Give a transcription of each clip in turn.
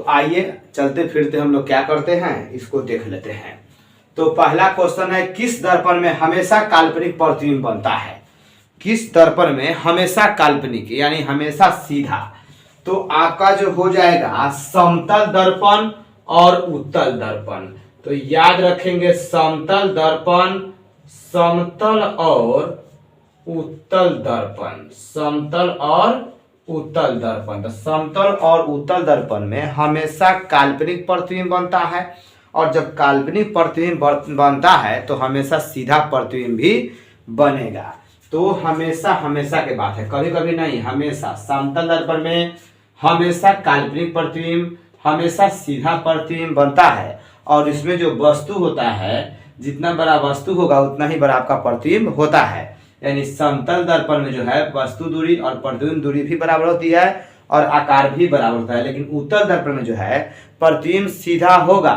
आइए चलते फिरते हम लोग क्या करते हैं, इसको देख लेते हैं। तो पहला क्वेश्चन है, किस दर्पण में हमेशा काल्पनिक प्रतिबिंब बनता है? किस दर्पण में हमेशा काल्पनिक यानी हमेशा सीधा? तो आपका जो हो जाएगा समतल दर्पण और उत्तल दर्पण। तो याद रखेंगे समतल दर्पण, समतल और उत्तल दर्पण, समतल और उत्तल दर्पण। तो समतल और उत्तल दर्पण में हमेशा काल्पनिक प्रतिबिंब बनता है, और जब काल्पनिक प्रतिबिंब बनता है तो हमेशा सीधा प्रतिबिंब भी बनेगा। तो हमेशा हमेशा के बात है, कभी कभी नहीं, हमेशा समतल दर्पण में हमेशा काल्पनिक प्रतिबिंब, हमेशा सीधा प्रतिबिंब बनता है। और इसमें जो वस्तु होता है, जितना बड़ा वस्तु होगा उतना ही बड़ा आपका प्रतिबिंब होता है। यानी समतल दर्पण में जो है वस्तु दूरी और प्रतिबिंब दूरी भी बराबर होती है और आकार भी बराबर होता है। लेकिन उत्तल दर्पण में जो है प्रतिबिंब सीधा होगा,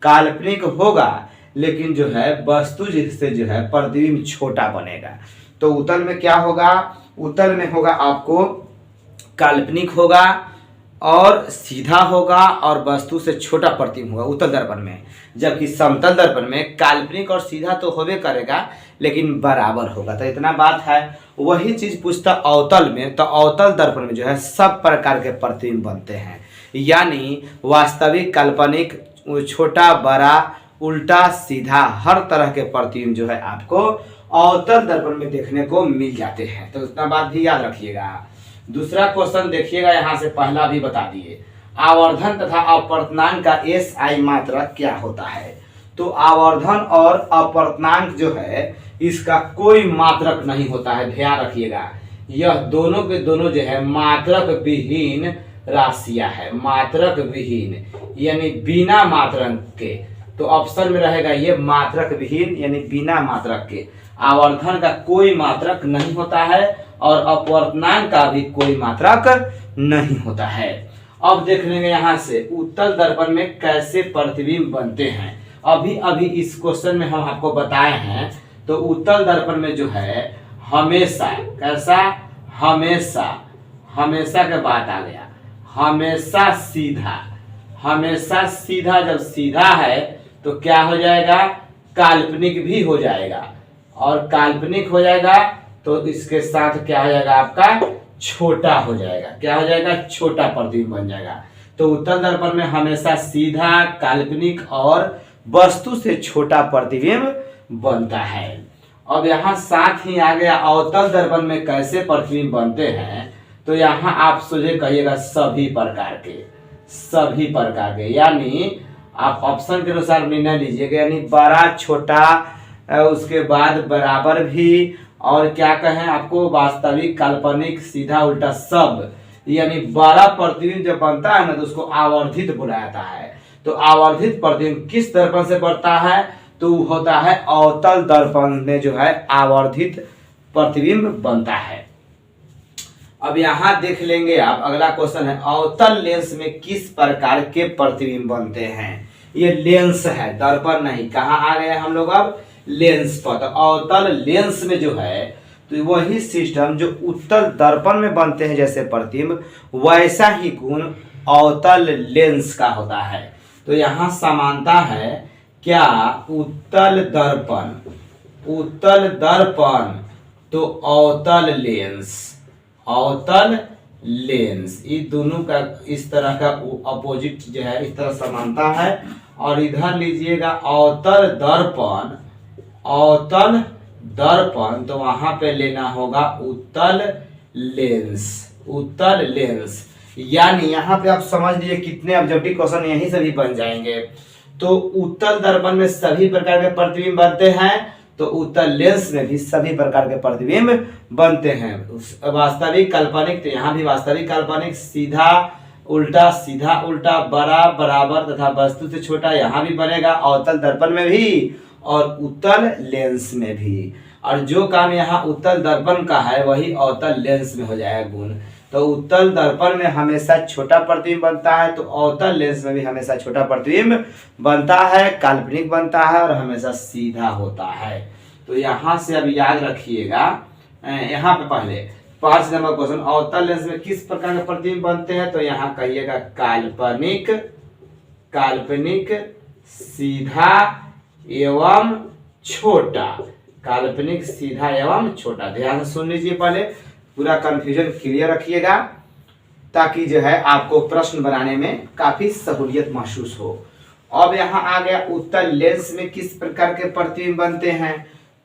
काल्पनिक होगा, लेकिन जो है वस्तु जिससे जो है प्रतिबिंब छोटा बनेगा। तो उत्तल में क्या होगा, उत्तल में होगा आपको काल्पनिक होगा और सीधा होगा और वस्तु से छोटा प्रतिबिंब होगा उत्तल दर्पण में। जबकि समतल दर्पण में काल्पनिक और सीधा तो होबे करेगा लेकिन बराबर होगा। तो इतना बात है। वही चीज पूछता अवतल में, तो अवतल दर्पण में जो है सब प्रकार के प्रतिबिंब बनते हैं, यानी वास्तविक, काल्पनिक, छोटा, बड़ा, उल्टा, सीधा, हर तरह के प्रतिबिंब जो है आपको अवतल दर्पण में देखने को मिल जाते हैं। तो इतना बात भी याद रखिएगा। दूसरा क्वेश्चन देखिएगा, यहाँ से पहला भी बता दिए, आवर्धन तथा अपवर्तनांक का एसआई मात्रक क्या होता है? तो आवर्धन और अपवर्तनांक जो है इसका कोई मात्रक नहीं होता है, ध्यान रखिएगा। यह दोनों के दोनों जो है मात्रक विहीन राशियां है, मात्रक विहीन यानी बिना मात्रक के। तो ऑप्शन में रहेगा ये मात्रक विहीन यानी बिना मात्रक के। आवर्धन का कोई मात्रक नहीं होता है और अपवर्तनांक का भी कोई मात्रक नहीं होता है। अब देख लेंगे यहाँ से उत्तल दर्पण में कैसे प्रतिबिंब बनते हैं। अभी अभी इस क्वेश्चन में हम आपको बताए हैं। तो उत्तल दर्पण में जो है हमेशा, कैसा, हमेशा, हमेशा के बात आ गया, हमेशा सीधा, हमेशा सीधा। जब सीधा है तो क्या हो जाएगा, काल्पनिक भी हो जाएगा, और काल्पनिक हो जाएगा तो इसके साथ क्या हो जाएगा आपका, छोटा हो जाएगा। क्या हो जाएगा, छोटा प्रतिबिंब बन जाएगा। तो उत्तल दर्पण में हमेशा सीधा, काल्पनिक और वस्तु से छोटा प्रतिबिंब बनता है। अब यहाँ साथ ही आ गया अवतल दर्पण में कैसे प्रतिबिंब बनते हैं। तो यहाँ आप सोचे कहिएगा सभी प्रकार के, सभी प्रकार के, यानी आप ऑप्शन के अनुसार निर्णय लीजिएगा। यानी बड़ा, छोटा, उसके बाद बराबर भी, और क्या कहें आपको, वास्तविक, काल्पनिक, सीधा, उल्टा, सब। यानी बड़ा प्रतिबिंब जब बनता है ना तो उसको आवर्धित बोला जाता है। तो आवर्धित प्रतिबिंब किस दर्पण से बनता है? तो होता है अवतल दर्पण में जो है आवर्धित प्रतिबिंब बनता है। अब यहाँ देख लेंगे आप, अगला क्वेश्चन है, अवतल लेंस में किस प्रकार के प्रतिबिंब बनते हैं? ये लेंस है, दर्पण नहीं। कहाँ आ गए हम लोग अब, लेंस पर। तो अवतल लेंस में जो है तो वही सिस्टम जो उत्तल दर्पण में बनते हैं जैसे प्रतिबिंब, वैसा ही गुण अवतल लेंस का होता है। तो यहाँ समानता है क्या, उत्तल दर्पण, उत्तल दर्पण तो अवतल लेंस, अवतल लेंस, ये दोनों का इस तरह का अपोजिट जो है इस तरह समानता है। और इधर लीजिएगा अवतल दर्पण, अवतल दर्पण तो वहां पे लेना होगा उत्तल लेंस, उत्तल लेंस। यानी यहाँ पे आप समझ लीजिए कितने ऑब्जेक्टिव क्वेश्चन यहीं से भी बन जाएंगे। तो उत्तल दर्पण में सभी प्रकार के प्रतिबिंब बनते हैं, तो उत्तल लेंस में भी सभी प्रकार के प्रतिबिंब बनते हैं। वास्तविक, काल्पनिक, तो यहाँ भी वास्तविक, काल्पनिक, सीधा, उल्टा, सीधा, उल्टा, बड़ा, बराबर तथा वस्तु से छोटा यहाँ भी बनेगा, अवतल दर्पण में भी और उत्तल लेंस में भी। और जो काम यहाँ उत्तल दर्पण का है वही अवतल लेंस में हो जाएगा गुण। तो उत्तल दर्पण में हमेशा छोटा प्रतिबिंब बनता है, तो अवतल लेंस में भी हमेशा छोटा प्रतिबिंब बनता है, काल्पनिक बनता है और हमेशा सीधा होता है। तो यहाँ से अब याद रखिएगा, यहाँ पे पहले 5 नंबर क्वेश्चन, अवतल लेंस में किस प्रकार के प्रतिबिंब बनते हैं? तो यहाँ कहिएगा काल्पनिक, काल्पनिक सीधा एवं छोटा, काल्पनिक सीधा एवं छोटा। ध्यान से सुन लीजिए, पहले पूरा कंफ्यूजन क्लियर रखिएगा ताकि जो है आपको प्रश्न बनाने में काफी सहूलियत महसूस हो। अब यहाँ आ गया उत्तल लेंस में किस प्रकार के प्रतिबिंब बनते हैं?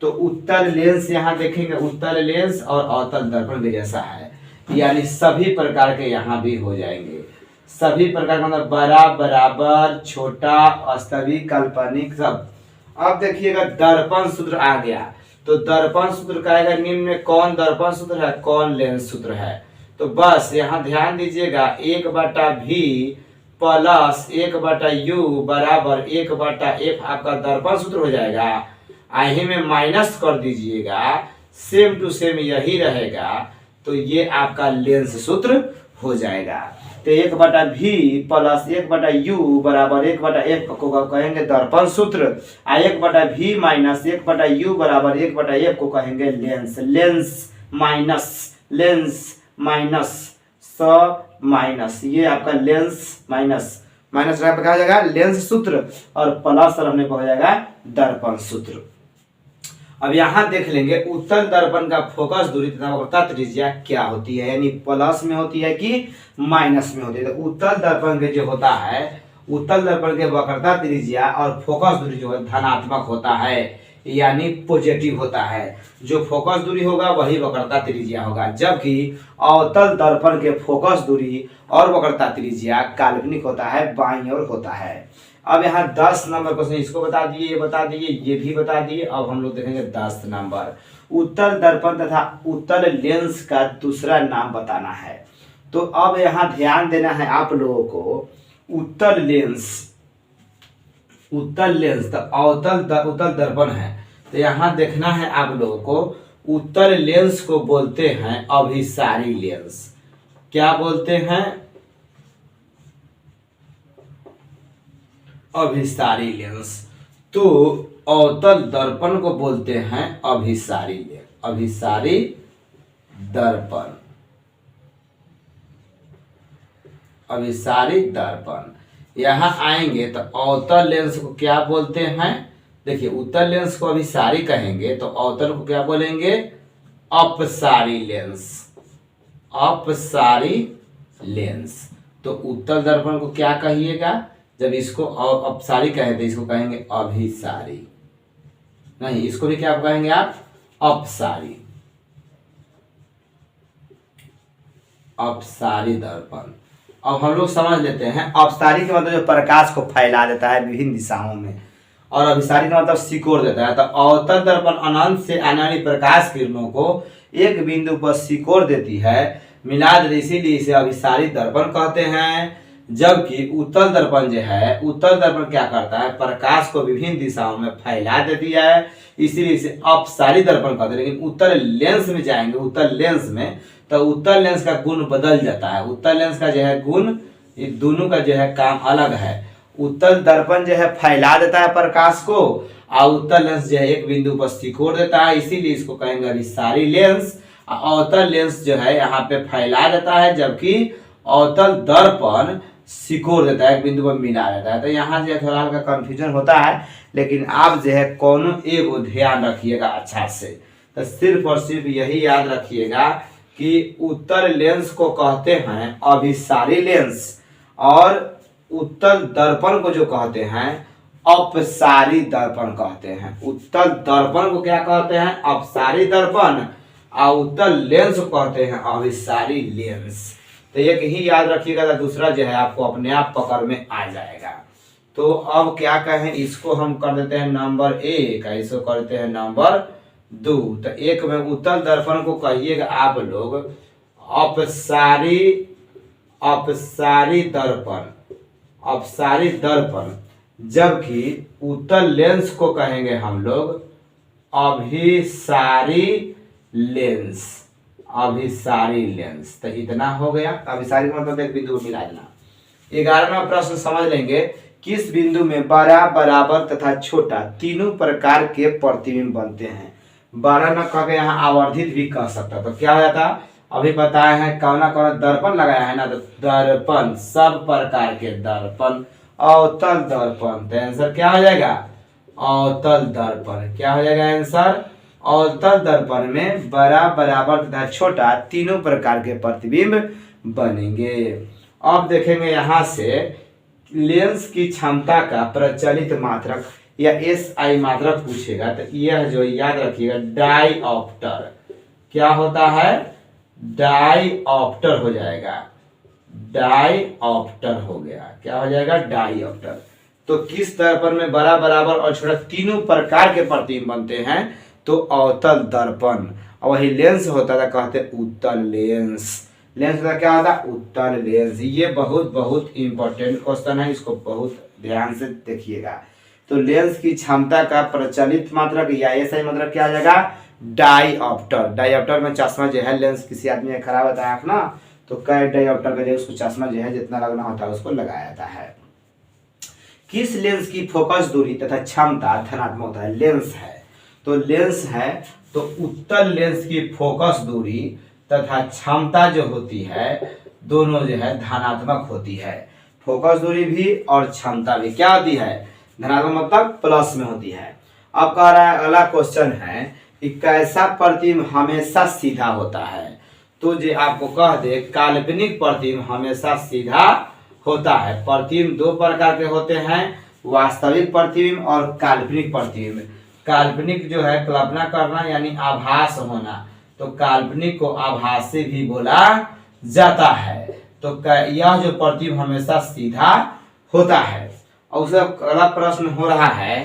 तो उत्तल लेंस यहाँ देखेंगे, उत्तल लेंस और अवतल दर्पण भी जैसा है, यानी सभी प्रकार के यहाँ भी हो जाएंगे, सभी प्रकार का मतलब बड़ा, बराबर, छोटा, वास्तविक, काल्पनिक, सब। अब देखिएगा दर्पण सूत्र आ गया, तो दर्पण सूत्र कहेगा निम्न में कौन दर्पण सूत्र है, कौन लेंस सूत्र है? तो बस यहाँ ध्यान दीजिएगा 1/v प्लस 1/u बराबर 1/f आपका दर्पण सूत्र हो जाएगा। आही में माइनस कर दीजिएगा, सेम टू सेम यही रहेगा, तो ये आपका लेंस सूत्र हो जाएगा। तो 1/v प्लस 1/u बराबर 1/f को कहेंगे दर्पण सूत्र, 1/v माइनस 1/u बराबर 1/f को कहेंगे lens. Lens minus, lens minus, minus, ये आपका लेंस माइनस, माइनस कहा जाएगा लेंस सूत्र, और प्लस हमने कहा जाएगा दर्पण सूत्र। अब यहाँ देख लेंगे उत्तल दर्पण का फोकस दूरी तथा वक्रता त्रिज्या क्या होती है, यानी प्लस में होती है कि माइनस में होती है। तो उत्तल दर्पण के जो होता है, उत्तल दर्पण के वक्रता त्रिज्या और फोकस दूरी जो है धनात्मक होता है, यानी पॉजिटिव होता है। जो फोकस दूरी होगा वही वक्रता त्रिज्या होगा, जबकि अवतल दर्पण के फोकस दूरी और वक्रता त्रिज्या काल्पनिक होता है, बाईं ओर होता है। अब यहाँ 10 नंबर क्वेश्चन, इसको बता दिए, ये बता दिए, ये भी बता दिए। अब हम लोग देखेंगे 10 नंबर, उत्तल दर्पण तथा उत्तल लेंस का दूसरा नाम बताना है। तो अब यहाँ ध्यान देना है आप लोगों को, उत्तल लेंस, उत्तल लेंस तो उत्तल दर्पण है, तो यहाँ देखना है आप लोगों को, उत्तल लेंस को बोलते हैं अभिसारी लेंस। क्या बोलते हैं? अभिसारी लेंस। तो अवतल दर्पण को बोलते हैं अभिसारी लेंस, अभिसारी दर्पण, अभिसारी दर्पण। यहाँ आएंगे तो अवतल लेंस को क्या बोलते हैं? देखिए उत्तल लेंस को अभिसारी कहेंगे, तो अवतल को क्या बोलेंगे? अपसारी लेंस, अपसारी लेंस। तो उत्तल दर्पण को क्या कहिएगा? जब इसको अपसारी कहें तो इसको कहेंगे अभिसारी, नहीं इसको भी क्या कहेंगे आप? अपसारी, अपसारी दर्पण। अब हम लोग समझ लेते हैं, अपसारी का मतलब जो प्रकाश को फैला देता है विभिन्न दिशाओं में, और अभिसारी का मतलब सिकोड़ देता है। तो अवतल दर्पण अनंत से आने वाली प्रकाश किरणों को एक बिंदु पर सिकोड़ देती है, मिला देती, इसीलिए इसे अभिसारी दर्पण कहते हैं। जबकि उत्तल दर्पण जो है, उत्तल दर्पण क्या करता है? प्रकाश को विभिन्न दिशाओं में फैला देती है, इसीलिए इसे अपसारी दर्पण कहते हैं। लेकिन उत्तल लेंस में जाएंगे, उत्तल लेंस में, तो उत्तल लेंस का गुण बदल जाता है। उत्तल लेंस का जो है गुण, ये दोनों का जो है काम अलग है। उत्तल दर्पण जो है फैला देता है प्रकाश को, और उत्तल लेंस जो है एक बिंदु पर सिकोड़ देता है, इसीलिए इसको कहेंगे अभिसारी लेंस। अवतल लेंस जो है यहाँ पे फैला देता है, जबकि अवतल दर्पण सिकोड़ देता है, एक बिंदु पर मिला देता है। तो यहाँ जो है थोड़ा हल्का कंफ्यूजन होता है, लेकिन आप जो है कोनो एक ध्यान रखिएगा अच्छा से। तो सिर्फ और सिर्फ यही याद रखिएगा कि उत्तल लेंस को कहते हैं अभिसारी लेंस, और उत्तल दर्पण को जो कहते हैं अपसारी दर्पण कहते हैं। उत्तल दर्पण को क्या कहते हैं? अपसारी दर्पण, और उत्तल लेंस को कहते हैं अभिसारी लेंस। तो एक ही याद रखिएगा, दूसरा जो है आपको अपने आप पकड़ में आ जाएगा। तो अब क्या कहें, इसको हम कर देते हैं नंबर 1, इसको करते हैं नंबर 2। तो एक में उत्तल दर्पण को कहिएगा आप लोग अपसारी, अपसारी दर्पण, अपसारी दर्पण। जबकि उत्तल लेंस को कहेंगे हम लोग अभिसारी लेंस, अभिसारी लेंस। तो इतना हो गया। अभिसारी मतलब एक बिंदु को मिला देना। 11वां प्रश्न समझ लेंगे, किस बिंदु में बड़ा, बराबर तथा छोटा तीनों प्रकार के प्रतिबिंब बनते हैं? बड़ा न कह के यहाँ आवर्धित भी कह सकता, तो क्या हो जाता? अभी बताए हैं कौन कौन दर्पण लगाया है ना, तो दर्पण, सब प्रकार के दर्पण, अवतल दर्पण, तो आंसर क्या हो जाएगा, अवतल दर्पण। क्या हो जाएगा आंसर, अवतल दर्पण में बड़ा, बराबर तथा छोटा तीनों प्रकार के प्रतिबिंब बनेंगे। अब देखेंगे यहाँ से लेंस की क्षमता का प्रचलित मात्रक या SI मात्रक पूछेगा, तो यह जो याद रखिएगा डाईऑप्टर, क्या होता है, डाईऑप्टर हो जाएगा, डाईऑप्टर हो गया, क्या हो जाएगा, डाईऑप्टर। तो किस दर्पण में बड़ा, बराबर और छोटा तीनों प्रकार के प्रतिबिंब बनते हैं, तो अवतल दर्पण। और वही लेंस होता था, कहते उत्तल लेंस, लेंस का क्या होता है, उत्तल लेंस। ये बहुत बहुत इंपॉर्टेंट क्वेश्चन है, इसको बहुत ध्यान से देखिएगा। तो लेंस की क्षमता का प्रचलित मात्रक या SI मात्रक क्या आ जाएगा, डाईऑप्टर। डाईऑप्टर में चश्मा जो है, लेंस किसी आदमी का खराब होता है आँख ना, तो कई डाईऑप्टर के लिए उसको चश्मा जो है जितना लगना होता है उसको लगाया जाता है। किस लेंस की फोकस दूरी तथा क्षमता धनात्मक होता है, लेंस है तो लेंस है तो उत्तल लेंस की फोकस दूरी तथा क्षमता जो होती है दोनों जो है धनात्मक होती है। फोकस दूरी भी और क्षमता भी क्या होती है, धनात्मक, मतलब प्लस में होती है। अब कह रहा है अगला क्वेश्चन है कि कैसा प्रतिबिंब हमेशा सीधा होता है। तो जो आपको कह दे काल्पनिक प्रतिबिंब हमेशा सीधा होता है। प्रतिबिंब दो प्रकार के होते हैं, वास्तविक प्रतिबिंब और काल्पनिक प्रतिबिंब। काल्पनिक जो है कल्पना करना यानी आभास होना, तो काल्पनिक को आभासी भी बोला जाता है। तो यह जो प्रतिबिंब हमेशा सीधा होता है। और उसका अगला प्रश्न हो रहा है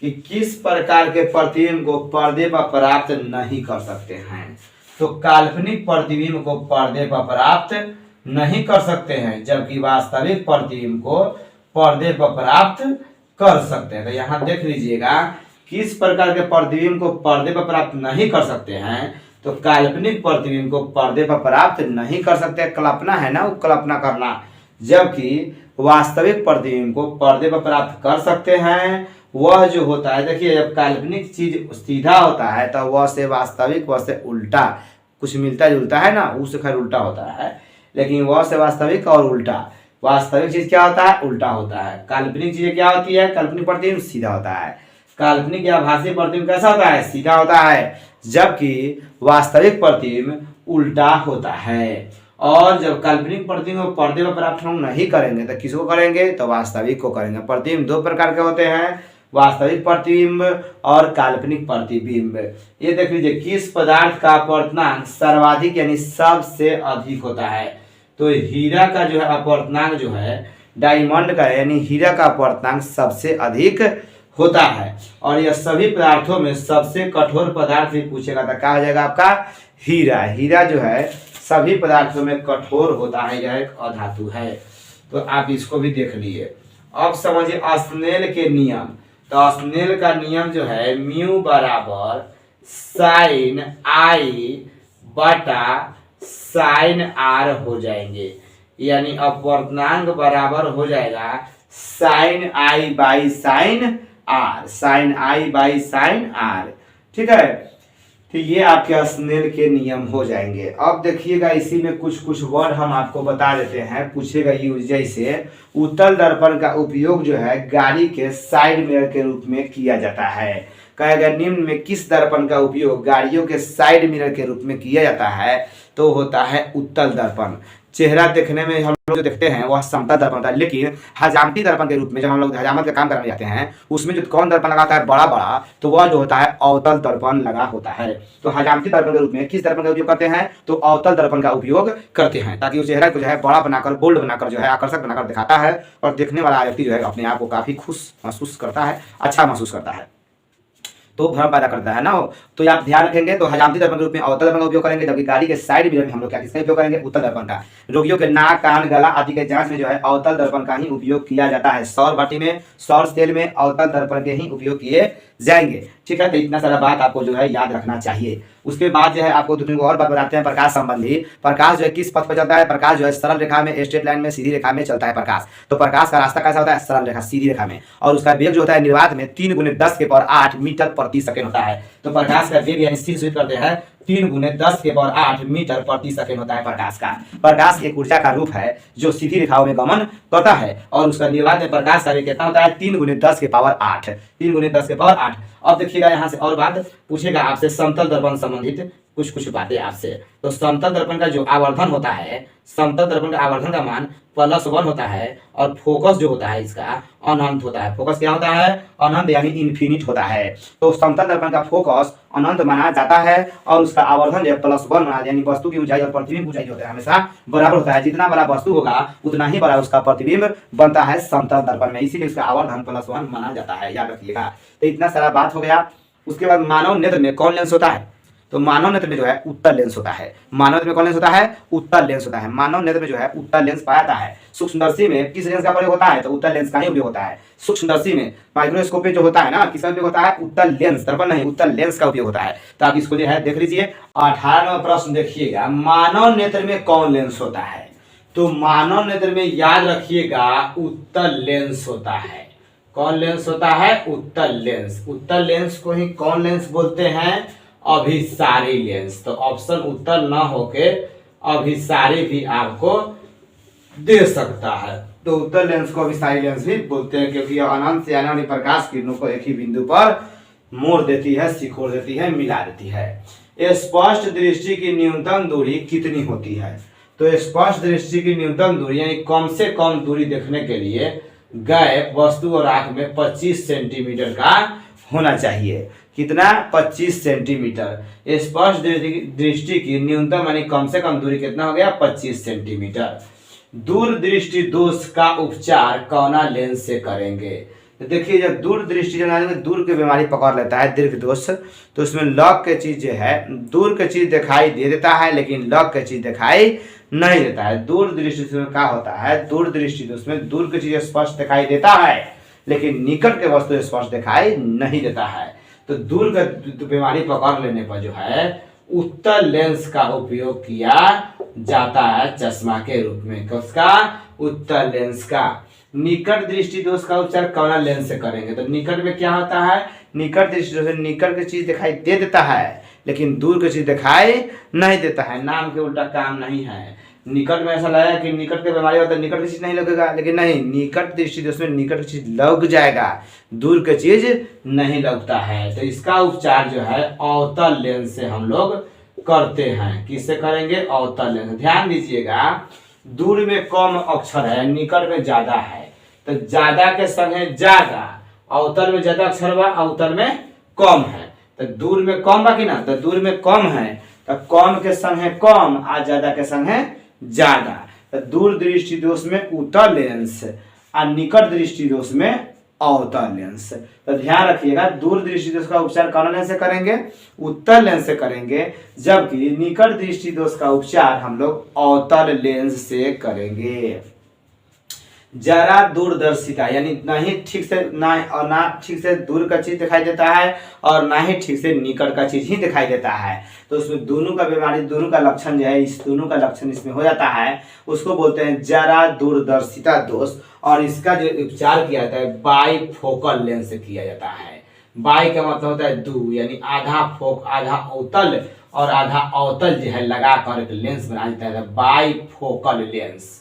कि किस प्रकार के प्रतिबिंब को पर्दे पर प्राप्त नहीं कर सकते हैं। तो काल्पनिक प्रतिबिंब को पर्दे पर प्राप्त नहीं कर सकते हैं, जबकि वास्तविक प्रतिबिंब को पर्दे पर प्राप्त कर सकते हैं। तो यहाँ देख लीजिएगा किस प्रकार के प्रतिबिंब को पर्दे पर प्राप्त नहीं कर सकते हैं। तो काल्पनिक प्रतिबिंब को पर्दे पर प्राप्त नहीं कर सकते, कल्पना है ना, वो कल्पना करना। जबकि वास्तविक प्रतिबिंब को पर्दे पर प्राप्त कर सकते हैं। वह जो होता है, देखिए जब काल्पनिक चीज सीधा होता है तो वह से वास्तविक, वह से उल्टा कुछ मिलता जुलता है ना, उससे खैर उल्टा होता है, लेकिन वह से वास्तविक और उल्टा। वास्तविक चीज क्या होता है, उल्टा होता है। काल्पनिक चीज क्या होती है, काल्पनिक प्रतिबिंब सीधा होता है। काल्पनिक या आभासी प्रतिबिंब कैसा होता है, सीधा होता है, जबकि वास्तविक प्रतिबिंब उल्टा होता है। और जब काल्पनिक प्रतिबिंब को पर्दे पर प्राप्त हम नहीं करेंगे तो किसको करेंगे, तो वास्तविक को करेंगे। प्रतिबिंब दो प्रकार के होते हैं, वास्तविक प्रतिबिंब और काल्पनिक प्रतिबिंब। ये देख लीजिए किस पदार्थ का अपवर्तनांक सर्वाधिक यानी सबसे अधिक होता है। तो हीरा का जो है अपवर्तनांक जो है डायमंड का यानी हीरा का अपवर्तनांक सबसे अधिक होता है। और यह सभी पदार्थों में सबसे कठोर पदार्थ भी पूछेगा तो क्या हो जाएगा आपका, हीरा। हीरा जो है सभी पदार्थों में कठोर होता है, यह एक अधातु है। तो आप इसको भी देख लिए। अब समझिए स्नेल के नियम। तो स्नेल का नियम जो है म्यू बराबर साइन आई बटा साइन आर हो जाएंगे, यानी अपवर्तनांक बराबर हो जाएगा sine I by sine R, sine I by sine R. ठीक है, तो ये आपके स्नेल के नियम हो जाएंगे। अब देखिएगा इसी में कुछ कुछ वर्ड हम आपको बता देते हैं, पूछेगा यूज। जैसे उत्तल दर्पण का उपयोग जो है गाड़ी के साइड मिरर के रूप में किया जाता है। कहेगा निम्न में किस दर्पण का उपयोग गाड़ियों के साइड मिरर के रूप में किया जाता है, तो होता है उत्तल दर्पण। चेहरा देखने में हम लोग जो देखते हैं वह समतल दर्पण होता है, लेकिन हजामती दर्पण के रूप में जब हम लोग हजामत का काम करने जाते हैं उसमें जो कौन दर्पण लगाता है बड़ा बड़ा, तो वह जो होता है अवतल दर्पण लगा होता है। तो हजामती दर्पण के रूप में किस दर्पण का उपयोग करते हैं, तो अवतल दर्पण का उपयोग करते हैं, ताकि वो चेहरा को जो है बड़ा बनाकर, बोल्ड बनाकर, जो है आकर्षक बनाकर दिखाता है और देखने वाला व्यक्ति जो है अपने आप को काफी खुश महसूस करता है, अच्छा महसूस करता है, तो भ्रम पैदा करता है ना। तो आप ध्यान रखेंगे। तो हजामती दर्पण के रूप में अवतल दर्पण का उपयोग करेंगे, जबकि गाड़ी के साइड मिरर में हम लोग क्या किसका उपयोग करेंगे, उत्तल दर्पण का। रोगियों के नाक, कान, गला आदि के जांच में जो है अवतल दर्पण का ही उपयोग किया जाता है। सौर भट्टी में, सौर सेल में अवतल दर्पण के ही उपयोग किए जाएंगे। ठीक है, तो इतना सारा बात आपको जो है याद रखना चाहिए। उसके बाद जो है आपको दूसरी और बात बताते हैं प्रकाश संबंधी। प्रकाश जो है किस पथ पर चलता है, प्रकाश जो है सरल रेखा में, स्ट्रेट लाइन में, सीधी रेखा में चलता है प्रकाश। तो प्रकाश का रास्ता कैसा होता है, सरल रेखा, सीधी रेखा में। और उसका वेग जो होता है निर्वात में 3 × 10⁻⁸ मीटर प्रति सेकंड होता है। तो प्रकाश का वेग यानी स्पीड करते हैं 3 × 10⁸ मीटर प्रति सेकंड होता है प्रकाश का। प्रकाश एक ऊर्जा का रूप है जो सीधी रेखाओं में गमन करता है और उसका निर्वात में प्रकाश का वेग कितना होता है 3 × 10⁸। 3 × 10⁸। अब देखिएगा यहाँ से और बात पूछेगा आपसे समतल दर्पण संबंधित कुछ बातें आपसे। तो समतल दर्पण का जो आवर्धन होता है, समतल दर्पण का आवर्धन का मान +1 होता है और फोकस जो होता है इसका अनंत होता है। फोकस क्या होता है? अनंत यानी इन्फिनिट होता है। तो समतल दर्पण का फोकस अनंत माना जाता है और उसका आवर्धन जो +1 माना, यानी वस्तु की ऊंचाई और प्रतिबिंब ऊंचाई होता है हमेशा बराबर होता है। जितना बड़ा वस्तु होगा उतना ही बड़ा उसका प्रतिबिंब बनता है समतल दर्पण में, इसीलिए उसका आवर्धन +1 माना जाता है, याद रखिएगा। तो इतना सारा बात हो गया। उसके बाद मानव नेत्र में कौन लेंस होता है? तो मानव नेत्र में जो है उत्तल लेंस होता है। मानव नेत्र में कौन लेंस होता है? उत्तल लेंस होता है। मानव नेत्र में जो है उत्तल लेंस पाया जाता है। सूक्ष्मदर्शी में किस लेंस का प्रयोग होता है? तो उत्तल लेंस का ही उपयोग होता है। सूक्ष्मदर्शी में माइक्रोस्कोप में जो होता है ना, किसका उपयोग होता है? उत्तल लेंस, दर्पण नहीं, उत्तल लेंस का उपयोग होता है। तो आप इसको जो है देख लीजिए। 18वां प्रश्न देखिएगा, मानव नेत्र में कौन लेंस होता है? तो मानव नेत्र में याद रखिएगा उत्तल लेंस होता है। कौन लेंस होता है? उत्तल लेंस। उत्तल लेंस को ही कौन लेंस बोलते हैं? अभिसारी लेंस। तो ऑप्शन उत्तर न होके अभिसारी भी आपको दे सकता है। तो उत्तल लेंस को अभिसारी लेंस भी बोलते हैं क्योंकि यह अनंत से आने वाली प्रकाश किरणों को एक ही बिंदु पर मोड़ देती है, सिकोड़ देती है, मिला देती है। स्पष्ट दृष्टि की न्यूनतम दूरी कितनी होती है? तो स्पष्ट दृष्टि की न्यूनतम दूरी यानी कम से कम दूरी देखने के लिए गैप वस्तु और आंख में 25 सेंटीमीटर का होना चाहिए। कितना? 25 सेंटीमीटर। स्पष्ट दृष्टि की न्यूनतम यानी कम से कम दूरी कितना हो गया? 25 सेंटीमीटर। दूरदृष्टि दोष का उपचार कौना लेंस से करेंगे? तो देखिए, जब दूर दृष्टि दूर की बीमारी पकड़ लेता है, दीर्घ दोष, तो उसमें लग के चीज जो है, दूर के चीज दिखाई दे देता है लेकिन लग के चीज दिखाई नहीं देता है। दूर दृष्टि से क्या होता है? दूर दृष्टि दोष में दूर की चीज स्पष्ट दिखाई देता है लेकिन निकट के वस्तु स्पष्ट दिखाई नहीं देता है। तो दूर का बीमारी पकड़ लेने पर जो है उत्तल लेंस का उपयोग किया जाता है चश्मा के रूप में। किसका? उत्तल लेंस का। निकट दृष्टि दोष का उपचार कौन लेंस से करेंगे? तो निकट में क्या होता है? निकट दृष्टि दोष में निकट की चीज दिखाई दे देता है लेकिन दूर की चीज दिखाई नहीं देता है। नाम के उल्टा काम नहीं है। निकट में ऐसा लगा कि निकट की बीमारी होता है, निकट की चीज नहीं लगेगा, लेकिन नहीं, निकट दृष्टि दोष में निकट की चीज लग जाएगा, दूर की चीज नहीं लगता है। तो इसका उपचार जो है अवतल लेंस से हम लोग करते हैं। किससे करेंगे? अवतल लेंस। ध्यान दीजिएगा, दूर में कम अक्षर है, निकट में ज्यादा है, तो ज्यादा के संग है ज्यादा। अवतल में ज्यादा अक्षर बा, अवतल में कम है। तो दूर में कम बा कि ना, तो दूर में कम है तो कम के संग है कम और ज्यादा के संग है ज्यादा। तो दूर दृष्टि दोष में उत्तल लेंस और निकट दृष्टि दोष में अवतल लेंस। तो ध्यान रखिएगा, दूर दृष्टि दोष का उपचार कौन लेंस से करेंगे? उत्तल लेंस से करेंगे, जबकि निकट दृष्टि दोष का उपचार हम लोग अवतल लेंस से करेंगे। जरा दूरदर्शिता यानी ना ही ठीक से ना ठीक से दूर का चीज दिखाई देता है और ना ही ठीक से निकट का चीज ही दिखाई देता है। तो उसमें दोनों का बीमारी, दोनों का लक्षण जो है, इस दोनों का लक्षण इसमें हो जाता है, उसको बोलते हैं जरा दूरदर्शिता दोष। और इसका जो उपचार किया जाता है बाईफोकल लेंस से किया जाता है। बाई का मतलब होता है दो, यानी आधा अवतल और आधा अवतल जो है लगा कर एक लेंस बना देता है, बाईफोकल लेंस।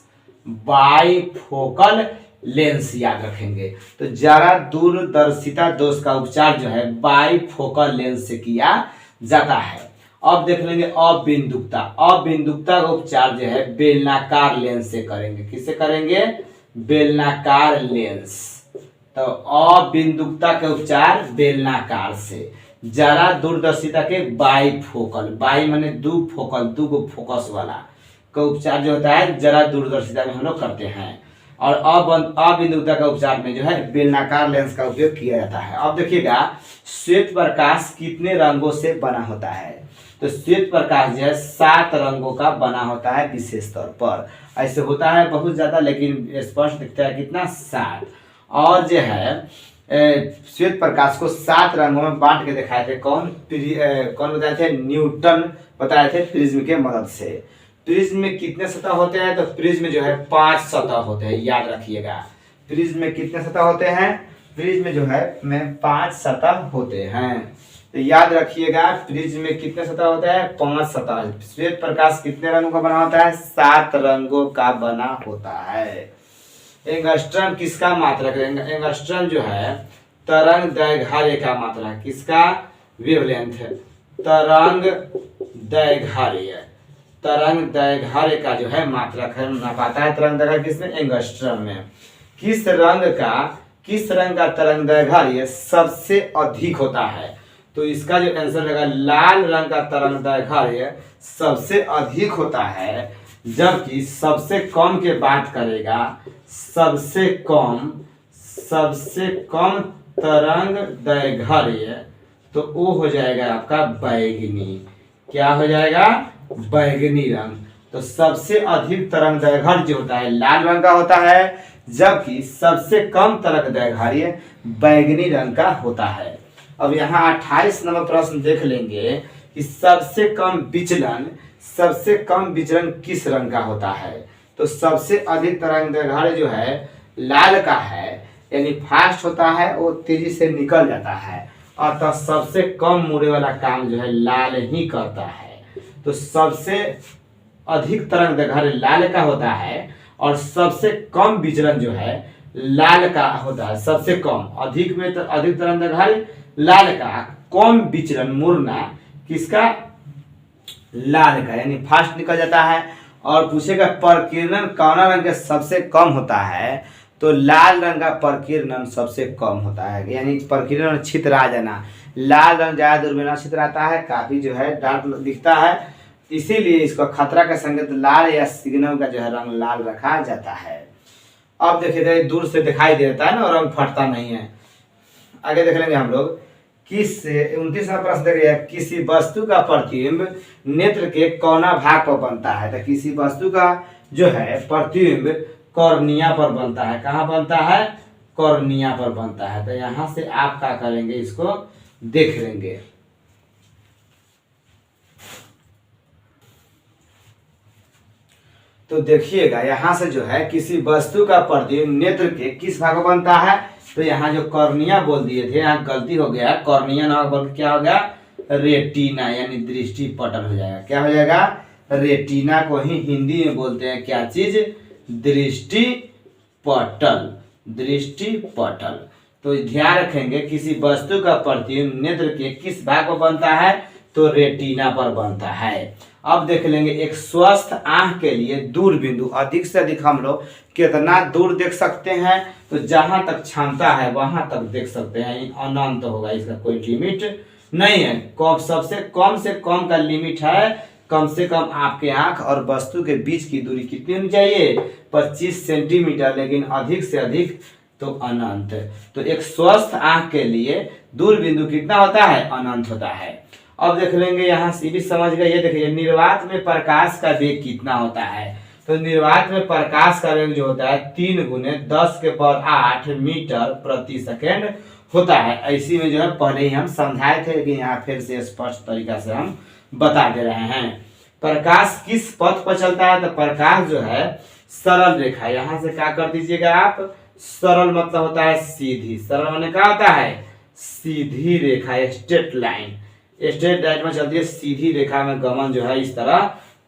बाईफोकल लेंस याद रखेंगे। तो जरा दूरदर्शिता दोष का उपचार जो है बाईफोकल लेंस से किया जाता है। अब देख लेंगे अबिंदुकता। अबिंदुकता का उपचार जो है बेलनाकार लेंस से करेंगे। किससे करेंगे? बेलनाकार लेंस। तो अबिंदुकता के उपचार बेलनाकार से। जरा दूरदर्शिता के बाईफोकल, बाई माने दो फोकल, दो गो फोकस वाला का उपचार जो होता है जरा दूरदर्शिता में हम लोग करते हैं। और अबिंदुकता का उपचार में जो है बेलनाकार लेंस का उपयोग किया जाता है। अब देखिएगा, श्वेत प्रकाश कितने रंगों से बना होता है? तो श्वेत प्रकाश जो है 7 रंगों का बना होता है विशेष तौर पर। ऐसे होता है बहुत ज्यादा, लेकिन स्पष्ट दिखता है कितना? 7। और जो है श्वेत प्रकाश को 7 रंगों में बांट के दिखाए थे। कौन बताए थे? न्यूटन बताए थे प्रिज्म के मदद से। प्रिज्म में कितने सतह होते हैं? तो प्रिज्म में जो है 5 सतह होते हैं, याद रखिएगा। प्रिज्म में कितने सतह होते हैं? प्रिज्म में जो है 5 सतह होते हैं। तो याद रखिएगा प्रिज्म में कितने सतह होता है, 5 सतह। श्वेत प्रकाश कितने रंगों का बना होता है, 7 रंगों का बना होता है। एंगस्ट्रम किसका मात्रक है, एंगस्ट्रम जो है तरंग दैर्घ्य का मात्रक, किसका, वेवलेंथ है, तरंग दैर्घ्य, तरंग दैर्घ्य का जो है मात्रक है, नापाता है तरंग दैर्घ्य किसमें, एंगस्ट्रम में। किस रंग का तरंग दैर्घ्य सबसे अधिक होता है, तो इसका जो आंसर रहेगा लाल रंग का तरंग दैर्घ्य सबसे अधिक होता है। जबकि सबसे कम के बात करेगा, सबसे कम तरंग दैर्घ्य, तो वो हो जाएगा आपका बैगनी। क्या हो जाएगा, बैगनी रंग। तो सबसे अधिक तरंग दैर्घ्य जो होता है लाल रंग का होता है, जबकि सबसे कम तरंग दैर्घ्य बैगनी रंग का होता है। अब यहाँ 28 नंबर प्रश्न देख लेंगे कि सबसे कम विचलन किस रंग का होता है। तो सबसे अधिक तरंग दैर्घ्य जो है लाल का है, यानी फास्ट होता है, वो तेजी से निकल जाता है, अतः सबसे कम मुड़े वाला काम जो है लाल ही करता है। तो सबसे अधिक तरंग दैर्घ्य लाल का होता है और सबसे कम विचलन जो है लाल का होता है। सबसे कम, अधिक में तो अधिक तरंग दैर्घ्य लाल का, कम विचलन मुड़ना किसका, लाल का, यानी फास्ट निकल जाता है। और पूछेगा प्रकीर्णन कौन रंग के सबसे कम होता है, तो लाल रंग का प्रकीर्णन सबसे कम होता है, यानी प्रकीर्णन छित्र आ जाना। लाल रंग ज्यादा दूर में छित्र आता है, काफी जो है डार्क दिखता है, इसीलिए इसको खतरा का संकेत लाल या सिग्नल का जो है रंग लाल रखा जाता है। अब देखिए दूर से दिखाई देता है ना, और रंग फटता नहीं है। आगे देख लेंगे हम लोग, 29वां प्रश्न देखिए, किसी वस्तु का प्रतिबिंब नेत्र के कौना भाग पर बनता है। तो किसी वस्तु का जो है प्रतिबिंब कॉर्निया पर बनता है। कहाँ बनता है, कॉर्निया पर बनता है। तो यहां से आप क्या करेंगे, इसको देख लेंगे। तो देखिएगा यहाँ से जो है किसी वस्तु का प्रतिबिंब नेत्र के किस भाग में बनता है, तो यहाँ जो कॉर्निया बोल दिए थे, यहाँ गलती हो गया, कॉर्निया ना बोल के क्या हो गया, रेटिना, यानी दृष्टि पटल हो जाएगा। क्या हो जाएगा, रेटिना को ही हिंदी में बोलते हैं क्या चीज, दृष्टि पटल, दृष्टि पटल। तो ध्यान रखेंगे किसी वस्तु का प्रतिबिंब नेत्र के किस भाग पर बनता है, तो रेटिना पर बनता है। अब देख लेंगे एक स्वस्थ आंख के लिए दूर बिंदु, अधिक से अधिक हम लोग कितना दूर देख सकते हैं, तो जहां तक क्षमता है वहां तक देख सकते हैं, अनंत होगा, इसका कोई लिमिट नहीं है। सबसे कम का लिमिट है, कम से कम आपके आंख और वस्तु के बीच की दूरी कितनी होनी चाहिए, 25 सेंटीमीटर, लेकिन अधिक से अधिक तो अनंत। तो एक स्वस्थ आंख के लिए दूर बिंदु कितना होता है, अनंत होता है। अब देख लेंगे यहाँ से भी समझ गए, ये देखिए निर्वात में प्रकाश का वेग कितना होता है। तो निर्वात में प्रकाश का वेग जो होता है 3 × 10⁸ मीटर प्रति सेकेंड होता है। ऐसी में जो है पहले ही हम समझाए थे, लेकिन यहाँ फिर से स्पष्ट तरीका से हम बता दे रहे हैं। प्रकाश किस पथ पर चलता है, तो प्रकाश जो है सरल रेखा, यहाँ से क्या कर दीजिएगा आप, सरल मतलब होता है सीधी, सरल माने क्या होता है, सीधी रेखा, स्ट्रेट लाइन, स्ट्रेट लाइन में चलती है, सीधी रेखा में गमन जो है इस तरह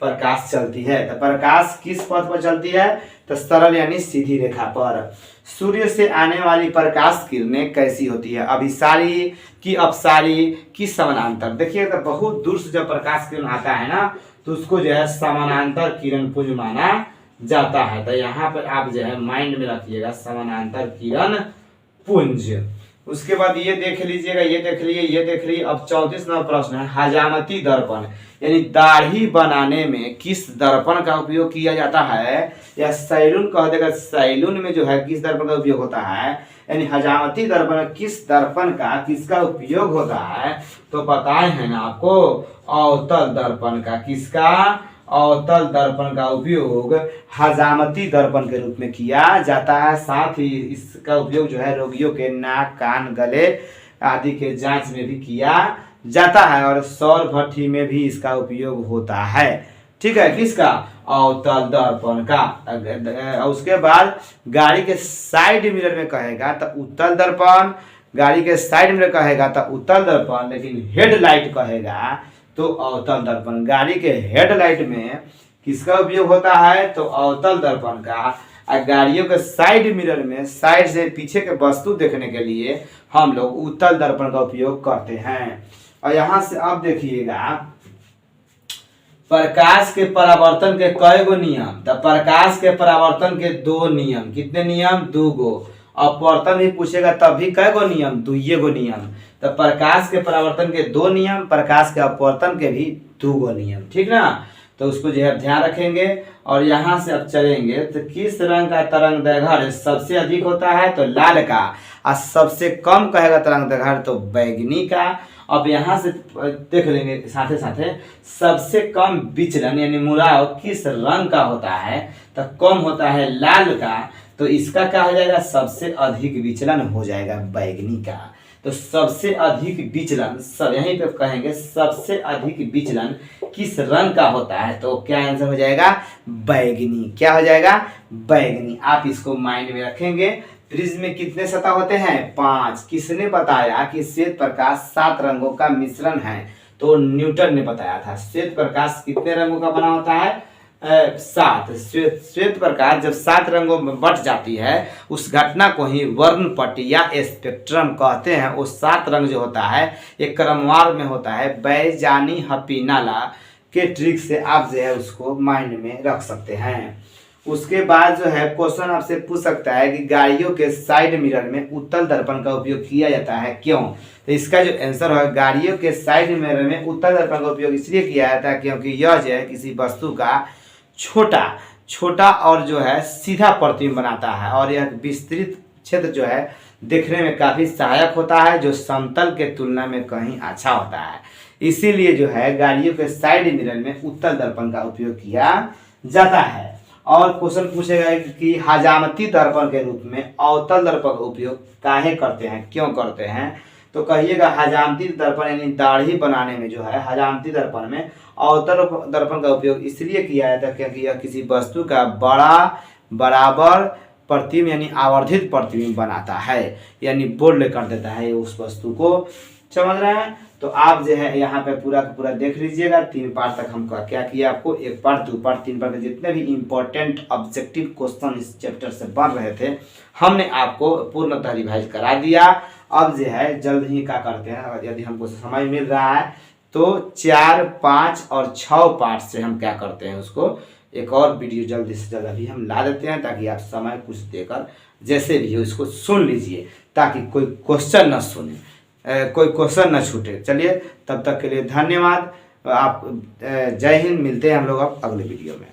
प्रकाश चलती है। तो प्रकाश किस पथ पर चलती है, तो सरल यानी सीधी रेखा पर। सूर्य से आने वाली प्रकाश किरणें कैसी होती है, अभिसारी की अपसारी की समानांतर। देखिए तो बहुत दूर से जब प्रकाश किरण आता है ना, तो उसको जो है समानांतर किरण पुंज माना जाता है। तो यहाँ पर आप जो है माइंड में रखिएगा, समानांतर किरण पुंज। उसके बाद ये देख लीजिएगा, ये देख लीजिए। अब 34 नंबर प्रश्न है, हजामती दर्पण, यानी दाढ़ी बनाने में किस दर्पण का उपयोग किया जाता है, या सैलून कह देगा, सैलून में जो है किस दर्पण का उपयोग होता है, यानी हजामती दर्पण किस दर्पण का किसका उपयोग होता है, तो बताए हैं ना आपको, अवतल दर्पण का। किसका, अवतल दर्पण का उपयोग हजामती दर्पण के रूप में किया जाता है। साथ ही इसका उपयोग जो है रोगियों के नाक, कान, गले आदि के जांच में भी किया जाता है, और सौर भट्ठी में भी इसका उपयोग होता है। ठीक है, किसका, अवतल दर्पण का। उसके बाद गाड़ी के साइड मिरर में कहेगा तो उत्तल दर्पण, गाड़ी के साइड मिरर कहेगा तो उत्तल दर्पण, लेकिन हेडलाइट कहेगा तो अवतल दर्पण। गाड़ी के हेडलाइट में किसका उपयोग होता है तो अवतल दर्पण का। और गाड़ियों के साइड मिरर में साइड से पीछे के वस्तु देखने के लिए हम लोग उत्तल दर्पण का उपयोग करते हैं। और यहाँ से अब देखिएगा प्रकाश के परावर्तन के कई गो नियम। तो प्रकाश के परावर्तन के दो नियम, कितने नियम, दो गो। अपवर्तन भी पूछेगा तब भी कई गो नियम, दुइये गो नियम। तो प्रकाश के परावर्तन के दो नियम, प्रकाश के अपवर्तन के भी दो गो नियम, ठीक ना। तो उसको जो है ध्यान रखेंगे। और यहाँ से अब चलेंगे तो किस रंग का तरंग दैर्घ्य सबसे अधिक होता है तो लाल का, और सबसे कम कहेगा तरंग दैर्घ्य तो बैगनी का। अब यहाँ से देख लेंगे साथे साथे सबसे कम विचलन यानी मुड़ाव किस रंग का होता है तो कम होता है लाल का। तो इसका क्या हो जाएगा, सबसे अधिक विचलन हो जाएगा बैगनी का। तो सबसे अधिक विचलन सब यहीं पे कहेंगे सबसे अधिक विचलन किस रंग का होता है तो क्या आंसर हो जाएगा, बैगनी। क्या हो जाएगा, बैगनी। आप इसको माइंड में रखेंगे। प्रिज्म में कितने सतह होते हैं, 5। किसने बताया कि श्वेत प्रकाश 7 रंगों का मिश्रण है तो न्यूटन ने बताया था। श्वेत प्रकाश कितने रंगों का बना होता है, 7। श्वेत प्रकाश जब 7 रंगों में बट जाती है उस घटना को ही वर्णपट्टी या स्पेक्ट्रम कहते हैं। वो 7 रंग जो होता है एक क्रमवार में होता है। बैजानी हपीनाला के ट्रिक से आप जो है उसको माइंड में रख सकते हैं। उसके बाद जो है क्वेश्चन आपसे पूछ सकता है कि गाड़ियों के साइड मिरर में उत्तल दर्पण का उपयोग किया जाता है, क्यों। तो इसका जो आंसर है गाड़ियों के साइड मिरर में उत्तल दर्पण का उपयोग इसलिए किया जाता है क्योंकि यह जो है किसी वस्तु का छोटा और जो है सीधा प्रतिबिंब बनाता है और यह विस्तृत क्षेत्र जो है देखने में काफ़ी सहायक होता है जो समतल के तुलना में कहीं अच्छा होता है। इसीलिए जो है गाड़ियों के साइड मिरर में उत्तल दर्पण का उपयोग किया जाता है। और क्वेश्चन पूछेगा कि हजामती दर्पण के रूप में अवतल दर्पण का उपयोग काहे करते हैं, क्यों करते हैं। तो कहिएगा हजामती दर्पण यानी दाढ़ी बनाने में जो है हजामती दर्पण में अवतल दर्पण का उपयोग इसलिए किया जाता है क्योंकि यह किसी वस्तु का बराबर प्रतिबिंब यानी आवर्धित प्रतिबिंब बनाता है, यानी बोल्ड कर देता है उस वस्तु को। समझ रहे हैं। तो आप जो है यहाँ पे पूरा का पूरा देख लीजिएगा। 3 पार्ट तक हम क्या किया आपको, 1 पार्ट 2 पार्ट 3 पार्ट जितने भी इंपॉर्टेंट ऑब्जेक्टिव क्वेश्चन इस चैप्टर से बन रहे थे हमने आपको पूर्णतः रिवाइज करा दिया। अब जो है जल्द ही क्या करते हैं, यदि हमको समय मिल रहा है तो 4, 5 और 6 पार्ट से हम क्या करते हैं उसको एक और वीडियो जल्दी से जल्द अभी हम ला देते हैं ताकि आप समय कुछ देकर जैसे भी हो इसको सुन लीजिए ताकि कोई क्वेश्चन न सुने, कोई क्वेश्चन न छूटे। चलिए तब तक के लिए धन्यवाद। आप जय हिंद। मिलते हैं हम लोग अब अगले वीडियो में।